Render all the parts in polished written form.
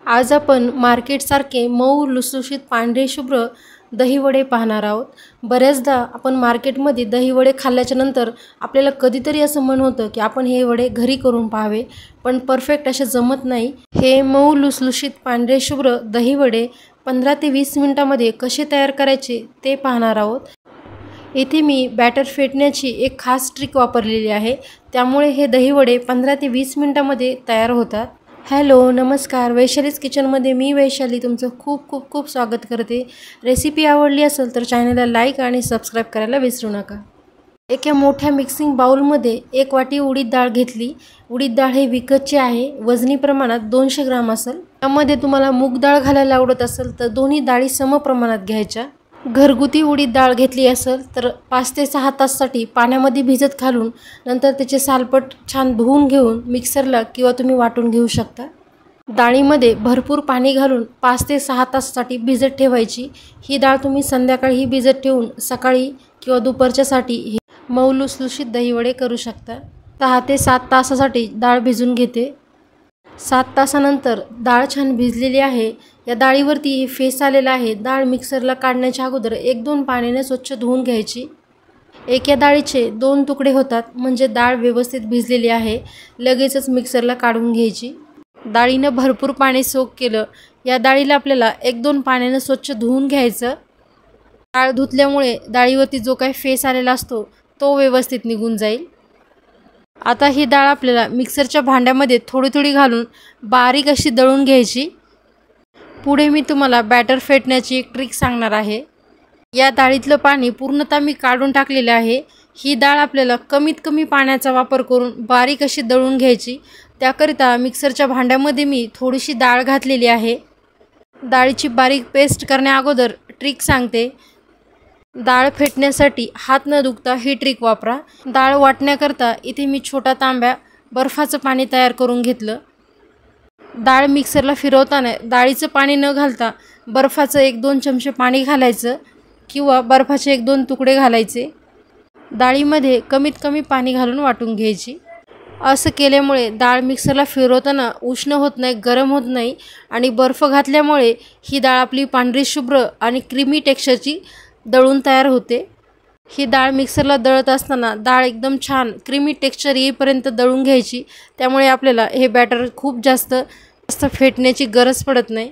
आज आपण मार्केटसारखे मऊ लुसलुशीत पांढरे शुभ्र दहीवडे पाहणार आहोत। बऱ्याचदा आपण मार्केटमध्ये दहीवडे खाल्ल्याच्या नंतर आपल्याला कधीतरी असं मन होतं की आपण हे वडे घरी करून पाहावे, पण परफेक्ट असे जमत नाही। हे मऊ लुसलुशीत पांढरे शुभ्र दहीवडे 15 ते 20 मिनिटांमध्ये कसे तयार करायचे ते पाहणार आहोत। इथे मी बॅटर फेटण्याची एक खास ट्रिक वापरलेली आहे, त्यामुळे हे दहीवडे 15 ते 20 मिनिटांमध्ये तयार होतात। हॅलो नमस्कार, वैशालीज किचनमध्ये मी वैशाली तुमचं खूप खूप खूप स्वागत करते। रेसिपी आवडली असेल तर चॅनलला लाईक आणि सबस्क्राईब करायला विसरू नका। एका मोठ्या मिक्सिंग बाउलमध्ये 1 वाटी उडीद डाळ घेतली। उडीद डाळ हे विकतची आहे, वजनी प्रमाणात 200 ग्राम असेल। त्यामध्ये तुम्हाला मूग डाळ घालायला आवडत असेल तर दोन्ही डाळी सम प्रमाणात घ्यायच्या। घरगुती उडीद डाळ घेतली असेल तर 5 ते 6 तासासाठी पाण्यामध्ये भिजत घालून नंतर त्याचे सालपट छान धुवून घेऊन मिक्सरला किंवा तुम्ही वाटून घेऊ शकता। डाळीमध्ये भरपूर पाणी घालून 5 ते 6 तासासाठी भिजत ठेवायची। ही डाळ तुम्ही संध्याकाळी भिजत ठेवून सकाळी किंवा दुपारच्यासाठी मऊ लुसलुशीत दहीवडे करू शकता। 6 ते 7 तासासाठी डाळ भिजून घेते। 7 तासानंतर डाळ छान भिजलेली आहे। या डाळीवरती फेस आलेला आहे। डाळ मिक्सरला काढण्याच्या अगोदर 1-2 पाण्याने स्वच्छ धुवून घ्यायची। एका डाळीचे 2 तुकडे होतात, म्हणजे डाळ व्यवस्थित भिजलेली आहे। लगेचच मिक्सरला काढून घ्यायची। डाळीनं भरपूर पाणी सोक केलं। या डाळीला आपल्याला 1-2 पाण्याने स्वच्छ धुवून घ्यायचं। डाळ धुतल्यामुळे डाळीवरती जो काही फेस आलेला असतो तो व्यवस्थित निघून जाईल। आता ही डाळ आपल्याला मिक्सरच्या भांड्यामध्ये थोडी थोडी घालून बारीक अशी दळून घ्यायची। पुढे मी तुम्हाला बॅटर फेटण्याची एक ट्रिक सांगणार आहे। या डाळीतलं पाणी पूर्णतः मी काढून टाकलेले आहे। ही डाळ आपल्याला कमीत कमी पाण्याचा वापर करून बारीक अशी दळून घ्यायची। त्याकरिता मिक्सरच्या भांड्यामध्ये मी थोडीशी डाळ घातलेली आहे। डाळीची बारीक पेस्ट करण्या अगोदर ट्रिक सांगते। डाळ फेटण्यासाठी हात न दुखता ही ट्रिक वापरा। डाळ वाटण्याकरता इथे मी छोटा तांब्या बर्फाचं पाणी तयार करून घेतलं। डाळ मिक्सरला फिरवताना डाळीचं पाणी न घालता बर्फाचं 1-2 चमचे पाणी घालायचं किंवा बर्फाचे 1-2 तुकडे घालायचे। डाळीमध्ये कमीत कमी पाणी घालून वाटून घ्यायची। असं केल्यामुळे डाळ मिक्सरला फिरवताना उष्ण होत नाही, गरम होत नाही आणि बर्फ घातल्यामुळे ही डाळ आपली पांढरी शुभ्र आणि क्रीमी टेक्स्चरची दळून तयार होते। ही डाळ मिक्सरला दळत असताना डाळ एकदम छान क्रीमी टेक्स्चर येईपर्यंत दळून घ्यायची। त्यामुळे आपल्याला हे बॅटर खूप जास्त फेटण्याची गरज पडत नाही।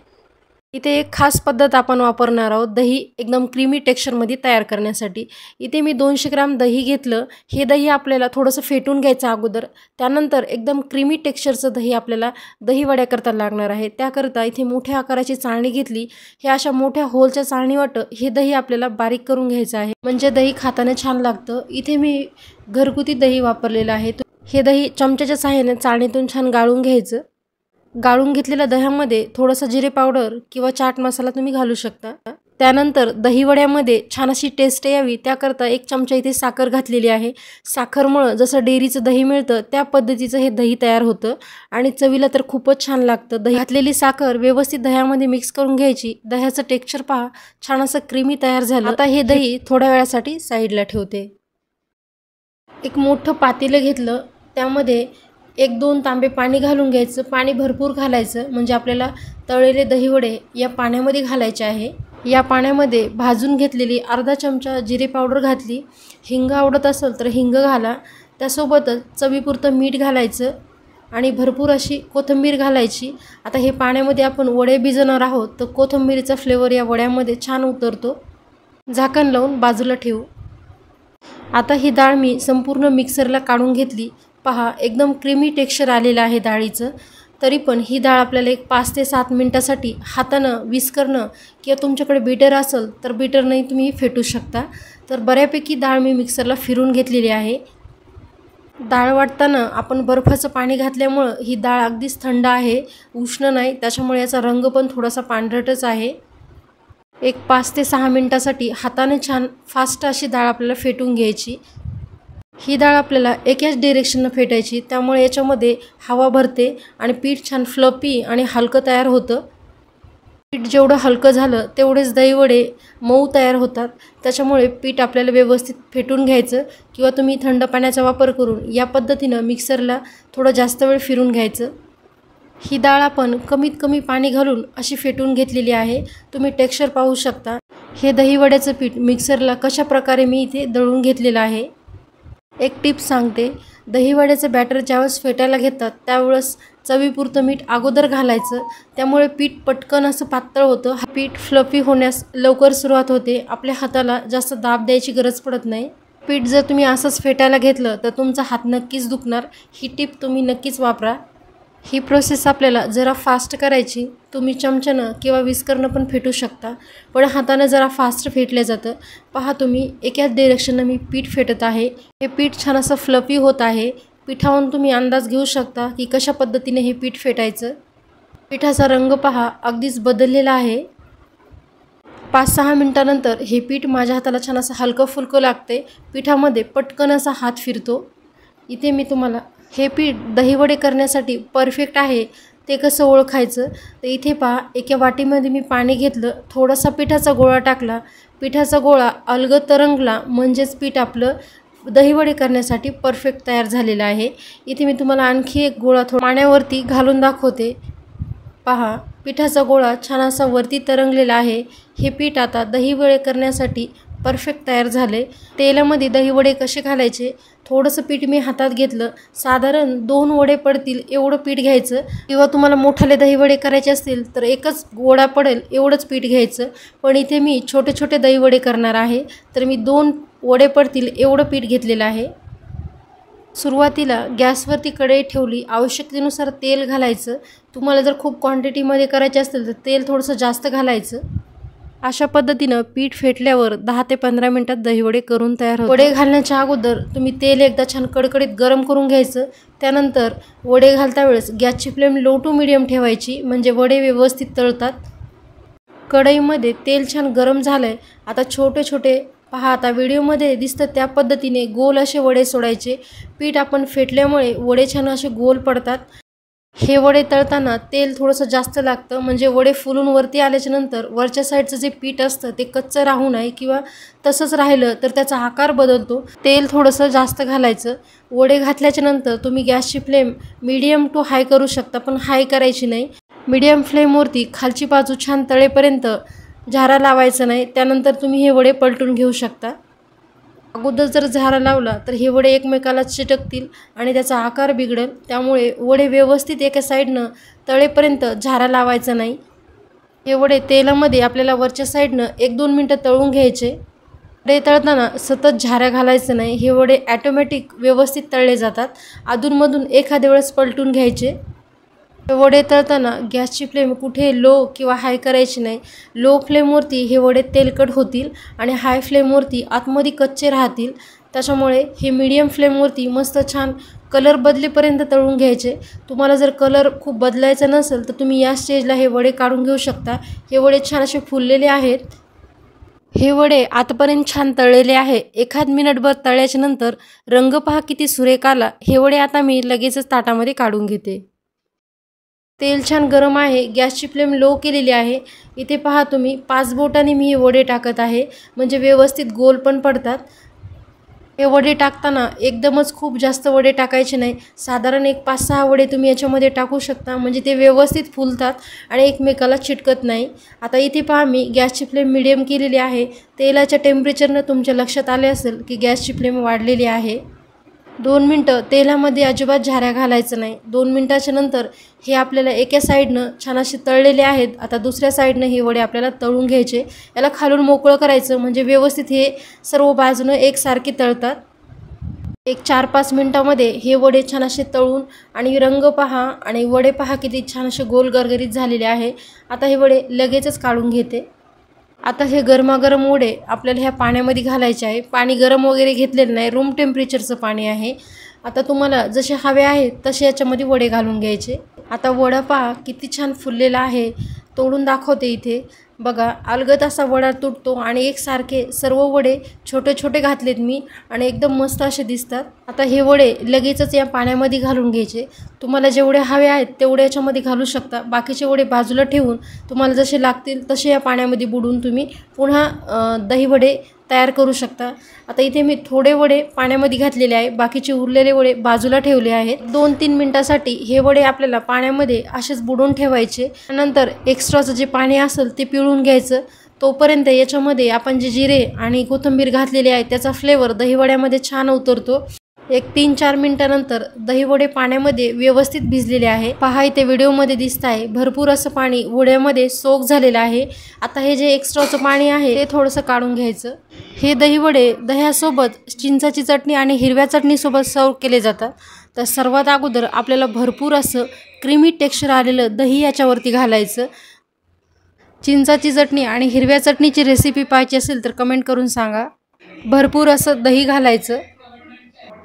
इथे एक खास पद्धत आपण वापरणार आहोत दही एकदम क्रीमी टेक्स्चरमध्ये तयार करण्यासाठी। इथे मी 200 ग्राम दही घेतलं। हे दही आपल्याला थोडंसं फेटून घ्यायचं अगोदर, त्यानंतर एकदम क्रीमी टेक्स्चरचं दही आपल्याला दहीवड्याकरता लागणार आहे। त्याकरता इथे मोठ्या आकाराची चाळणी घेतली। हे अशा मोठ्या होलच्या चाळणीवाटं हे दही आपल्याला बारीक करून घ्यायचं आहे, म्हणजे दही खाताना छान लागतं। इथे मी घरगुती दही वापरलेलं आहे। हे दही चमच्याच्या सहाय्याने चाळणीतून छान गाळून घ्यायचं। गाळून घेतलेल्या दह्यामध्ये थोडासा जिरे पावडर किंवा चाट मसाला तुम्ही घालू शकता। त्यानंतर दहीवड्यामध्ये छान अशी टेस्ट यावी त्याकरता 1 चमचा इथे साखर घातलेली आहे। साखरमुळे जसं डेअरीचं दही मिळतं त्या पद्धतीचं हे दही तयार होतं आणि चवीला तर खूपच छान लागतं। दही घातलेली साखर व्यवस्थित दह्यामध्ये मिक्स करून घ्यायची। दह्याचं टेक्स्चर पहा, छान असं क्रीमी तयार झालं। आता हे दही थोड्या वेळासाठी साईडला ठेवते। एक मोठं पातेलं घेतलं, त्यामध्ये 1-2 तांबे पाणी घालून घ्यायचं। पाणी भरपूर घालायचं, म्हणजे आपल्याला तळलेले दहीवडे या पाण्यामध्ये घालायचे आहे। या पाण्यामध्ये भाजून घेतलेली अर्धा चमचा जिरे पावडर घातली। हिंग आवडत असेल तर हिंग घाला। त्यासोबतच चवीपुरतं मीठ घालायचं आणि भरपूर अशी कोथिंबीर घालायची। आता हे पाण्यामध्ये आपण वडे भिजवणार आहोत, तर कोथिंबीरीचा फ्लेवर या वड्यामध्ये छान उतरतो। झाकण लावून बाजूला ठेवू। आता ही डाळ मी संपूर्ण मिक्सरला काढून घेतली। पहा, एकदम क्रीमी टेक्स्चर आलेलं आहे डाळीचं। तरी पण ही डाळ आपल्याला एक 5 ते 7 मिनिटासाठी हातानं विस्करनं किंवा तुमच्याकडे बीटर असेल तर बीटरनंही तुम्ही फेटू शकता। तर बऱ्यापैकी डाळ मी मिक्सरला फिरून घेतलेली आहे। डाळ वाटताना आपण बर्फाचं पाणी घातल्यामुळं ही डाळ अगदीच थंड आहे, उष्ण नाही, त्याच्यामुळे याचा रंग पण थोडासा पांढरटच आहे। एक 5 ते 6 मिनिटासाठी हाताने छान फास्ट अशी डाळ आपल्याला फेटून घ्यायची। ही डाळ आपल्याला एकाच डायरेक्शननं फेटायची, त्यामुळे याच्यामध्ये हवा भरते आणि पीठ छान फ्लफी आणि हलकं तयार होतं। पीठ जेवढं हलकं झालं तेवढेच दहीवडे मऊ तयार होतात। त्याच्यामुळे पीठ आपल्याला व्यवस्थित फेटून घ्यायचं किंवा तुम्ही थंड पाण्याचा वापर करून या पद्धतीनं मिक्सरला थोडं जास्त वेळ फिरून घ्यायचं। ही डाळ आपण कमीत कमी पाणी घालून अशी फेटून घेतलेली आहे। तुम्ही टेक्स्चर पाहू शकता। हे दहीवड्याचं पीठ मिक्सरला कशा प्रकारे मी इथे दळून घेतलेलं आहे। एक टिप सांगते, दहीवड्याचं बॅटर ज्यावेळेस फेटायला घेतात त्यावेळेस चवीपुरतं मीठ अगोदर घालायचं, त्यामुळे पीठ पटकन असं पातळ होतं। हा पीठ फ्लफी होण्यास लवकर सुरुवात होते, आपल्या हाताला जास्त दाब द्यायची गरज पडत नाही। पीठ जर तुम्ही असंच फेटायला घेतलं तर तुमचा हात नक्कीच दुखणार। ही टिप तुम्ही नक्कीच वापरा। ही प्रोसेस आपल्याला जरा फास्ट करायची, तुम्ही चमच्यानं किंवा विस्करनं पण फेटू शकता, पण हातानं जरा फास्ट फेटलं जातं। पहा तुम्ही एकाच डायरेक्शननं मी पीठ फेटत आहे। हे पीठ छान असं फ्लफी होत आहे। पिठावरून तुम्ही अंदाज घेऊ शकता की कशा पद्धतीने हे पीठ फेटायचं। पिठाचा रंग पहा अगदीच बदललेला आहे। 5-6 मिनिटानंतर हे पीठ माझ्या हाताला छान असं हलकं फुलकं लागते, पिठामध्ये पटकन असा हात फिरतो। इथे मी तुम्हाला हे पीठ दहीवडे करण्यासाठी परफेक्ट आहे ते कसं ओळखायचं तर इथे पहा, एका वाटीमध्ये मी पाणी घेतलं, थोडासा पिठाचा गोळा टाकला, पिठाचा गोळा अलगद तरंगला म्हणजेच पीठ आपलं दहीवडे करण्यासाठी परफेक्ट तयार झालेलं आहे। इथे मी तुम्हाला आणखी एक गोळा पाण्यावरती घालून दाखवते। पहा पिठाचा गोळा छान असा वरती तरंगलेला आहे। हे पीठ आता दहीवडे करण्यासाठी परफेक्ट तयार झाले। तेलामध्ये दहीवडे कसे घालायचे, थोडंसं पीठ मी हातात घेतलं, साधारण 2 वडे पडतील एवढं पीठ घ्यायचं, किंवा तुम्हाला मोठाले दहीवडे करायचे असतील तर एकच गोळा पडेल एवढंच पीठ घ्यायचं, पण इथे मी छोटे छोटे दहीवडे करणार आहे तर मी 2 वडे पडतील एवढं पीठ घेतलेलं आहे। सुरुवातीला गॅसवरती कढई ठेवली, आवश्यकतेनुसार तेल घालायचं। तुम्हाला जर खूप क्वांटिटीमध्ये करायचे असेल तर तेल थोडंसं जास्त घालायचं। अशा पद्धतीनं पीठ फेटल्यावर 10 ते 15 मिनिटात दहीवडे करून तयार होतात। वडे घालण्याच्या अगोदर तुम्ही तेल एकदा छान कडकडीत गरम करून घ्यायचं, त्यानंतर वडे घालता वेळेस गॅसची फ्लेम लो टू मीडियम ठेवायची, म्हणजे वडे व्यवस्थित तळतात। कढईमध्ये तेल छान गरम झालंय, आता छोटे छोटे पहा, आता व्हिडिओमध्ये दिसतं त्या पद्धतीने गोल असे वडे सोडायचे। पीठ आपण फेटल्यामुळे वडे छान असे गोल पडतात। हे वडे तळताना तेल थोडंसं जास्त लागतं, म्हणजे वडे फुलून वरती आल्याच्या नंतर वरच्या साईडचं जे पीठ असतं ते कच्चं राहू नये, किंवा तसंच राहिलं तर त्याचा आकार बदलतो। तेल थोडंसं जास्त घालायचं। वडे घातल्याच्या नंतर तुम्ही गॅसची फ्लेम मीडियम टू हाय करू शकता, पण हाय करायची नाही। मीडियम फ्लेमवरती खालची बाजू छान तळेपर्यंत झारा लावायचा नाही, त्यानंतर तुम्ही हे वडे पलटून घेऊ शकता। अगोदर जर झारा लावला तर हे वडे एकमेकाला चिटकतील आणि त्याचा आकार बिघडेल, त्यामुळे वडे व्यवस्थित एका साईडनं तळेपर्यंत झारा लावायचा नाही। हे वडे तेलामध्ये आपल्याला वरच्या साईडनं 1-2 मिनटं तळून घ्यायचे। वडे तळताना सतत झाऱ्या घालायचं नाही, हे वडे ॲटोमॅटिक व्यवस्थित तळले जातात। अधूनमधून एखाद्या वेळेस पलटून घ्यायचे। वडे तळताना गॅसची फ्लेम कुठे लो किंवा हाय करायची नाही। लो फ्लेमवरती हे वडे तेलकट होतील आणि हाय फ्लेमवरती आतमध्ये कच्चे राहतील, त्याच्यामुळे हे मीडियम फ्लेमवरती मस्त छान कलर बदलेपर्यंत तळून घ्यायचे। तुम्हाला जर कलर खूप बदलायचा नसेल तर तुम्ही या स्टेजला हे वडे काढून घेऊ शकता। हे वडे छान असे फुललेले आहेत। हे वडे आतापर्यंत छान तळलेले आहे। 1 मिनिटभर तळल्याच्या नंतर रंग पहा किती सुरेख आला। हे वडे आता मी लगेचच ताटामध्ये काढून घेते। तेल छान गरम आहे, गॅसची फ्लेम लो केलेली आहे। इथे पहा तुम्ही 5 बोटांनी मी हे वडे टाकत आहे, म्हणजे व्यवस्थित गोल पण पडतात। हे वडे टाकताना एकदमच खूप जास्त वडे टाकायचे नाही, साधारण एक 5-6 वडे तुम्ही याच्यामध्ये टाकू शकता, म्हणजे ते व्यवस्थित फुलतात आणि एकमेकाला चिटकत नाही। आता इथे पहा मी गॅसची फ्लेम मीडियम केलेली आहे। तेलाच्या टेम्परेचरनं तुमच्या लक्षात आले असेल की गॅसची फ्लेम वाढलेली आहे। 2 मिनटं तेलामध्ये अजिबात झाऱ्या घालायचं नाही। 2 मिनटाच्या नंतर हे आपल्याला एका साईडनं छान असे तळलेले आहेत। आता दुसऱ्या साईडनं हे वडे आपल्याला तळून घ्यायचे। याला खालून मोकळं करायचं, म्हणजे व्यवस्थित हे सर्व बाजूनं एकसारखे तळतात। एक 4-5 मिनटामध्ये हे वडे छान असे तळून आणि रंग पहा आणि वडे पहा किती छान असे गोल गरगरीत झालेले आहे। आता हे वडे लगेचच काढून घेते। आता हे गरमागरम वडे आपल्याला ह्या पाण्यामध्ये घालायचे आहे। पाणी गरम वगैरे घेतलेलं नाही, रूम टेम्परेचरचं पाणी आहे। आता तुम्हाला जसे हवे आहेत तसे याच्यामध्ये वडे घालून घ्यायचे। आता वडा पहा किती छान फुललेला आहे, तोडून दाखवते इथे। बघा अलगद असा वडा तुटतो आणि एकसारखे सर्व वडे छोटे छोटे घातलेत मी आणि एकदम मस्त असे दिसतात। आता हे वडे लगेचच या पाण्यामध्ये घालून घ्यायचे। तुम्हाला जेवढे हवे आहेत तेवढे याच्यामध्ये घालू शकता। बाकीचे वडे बाजूला ठेवून तुम्हाला जसे लागतील तसे या पाण्यामध्ये बुडवून तुम्ही पुन्हा दही वडे तयार करू शकता। आता इथे मी थोडे वडे पाण्यामध्ये घातलेले आहे, बाकीचे उरलेले वडे बाजूला ठेवले आहेत। 2-3 मिनिटांसाठी हे वडे आपल्याला पाण्यामध्ये असेच बुडवून ठेवायचे। नंतर एक्स्ट्राचं जे पाणी असेल ते पिळून घ्यायचं। तोपर्यंत याच्यामध्ये आपण जे जिरे आणि कोथिंबीर घातलेली आहे त्याचा फ्लेवर दही वड्यामध्ये छान उतरतो। एक 3-4 मिनिटांनंतर दही वडे पाण्यामध्ये व्यवस्थित भिजलेले आहे। पहा इथे व्हिडिओमध्ये दिसत आहे भरपूर असं पाणी वड्यामध्ये सोक झालेलं आहे। आता हे जे एक्स्ट्राचं पाणी आहे ते थोडंसं काढून घ्यायचं। हे दही वडे दह्यासोबत चिंचाची चटणी आणि हिरव्या चटणीसोबत सर्व केले जातात। तर सर्वात अगोदर आपल्याला भरपूर असं क्रीमी टेक्स्चर आलेलं दही याच्यावरती घालायचं। चिंचाची चटणी आणि हिरव्या चटणीची रेसिपी पाहायची असेल तर कमेंट करून सांगा। भरपूर असं दही घालायचं।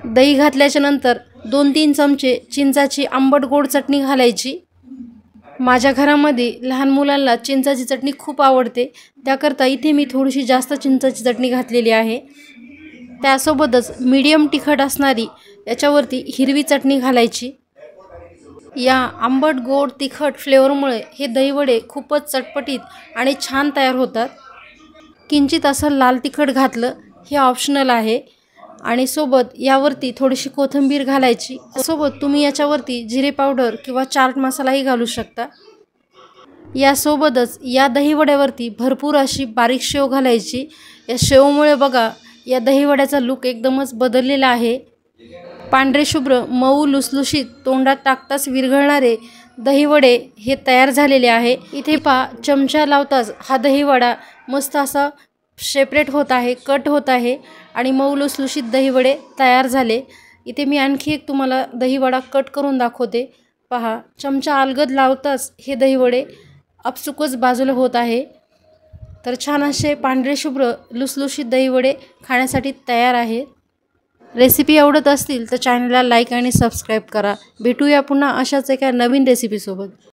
दही घातल्याच्या नंतर 2-3 चमचे चिंचाची आंबट गोड चटणी घालायची। माझ्या घरामध्ये लहान मुलांना चिंचाची चटणी खूप आवडते, त्याकरता इथे मी थोडीशी जास्त चिंचाची चटणी घातलेली आहे। त्यासोबतच मीडियम तिखट असणारी याच्यावरती हिरवी चटणी घालायची। या आंबट गोड तिखट फ्लेवरमुळे हे दही वडे खूपच चटपटीत आणि छान तयार होतात। किंचित असं लाल तिखट घातलं हे ऑप्शनल आहे आणि सोबत यावरती थोडीशी कोथिंबीर घालायची। सोबत तुम्ही याच्यावरती जिरे पावडर किंवा चाट मसालाही घालू शकता। यासोबतच या दही वड्यावरती भरपूर अशी बारीक शेव घालायची। या शेवमुळे बघा या दही वड्याचा लुक एकदमच बदललेला आहे। पांढरे शुभ्र मऊ लुसलुशीत तोंडात टाकताच विरघळणारे दही वडे हे तयार झालेले आहे। इथे पहा चमचा लावताच हा दही वडा मस्त असा सेपरेट होत आहे, कट होत आहे आणि मऊ लुसलुशीत दही वडे तयार झाले। इथे मी आणखी एक तुम्हाला दही वडा कट करून दाखवते। पहा चमचा अलगद लावताच हे दही वडे आपसुकच बाजूला होत आहे। तर छान असे पांढरे शुभ्र लुसलुशीत दही वडे खाण्यासाठी तयार आहे। रेसिपी आवडत असतील तर चॅनलला लाईक आणि सबस्क्राईब करा। भेटूया पुन्हा अशाच एका नवीन रेसिपीसोबत।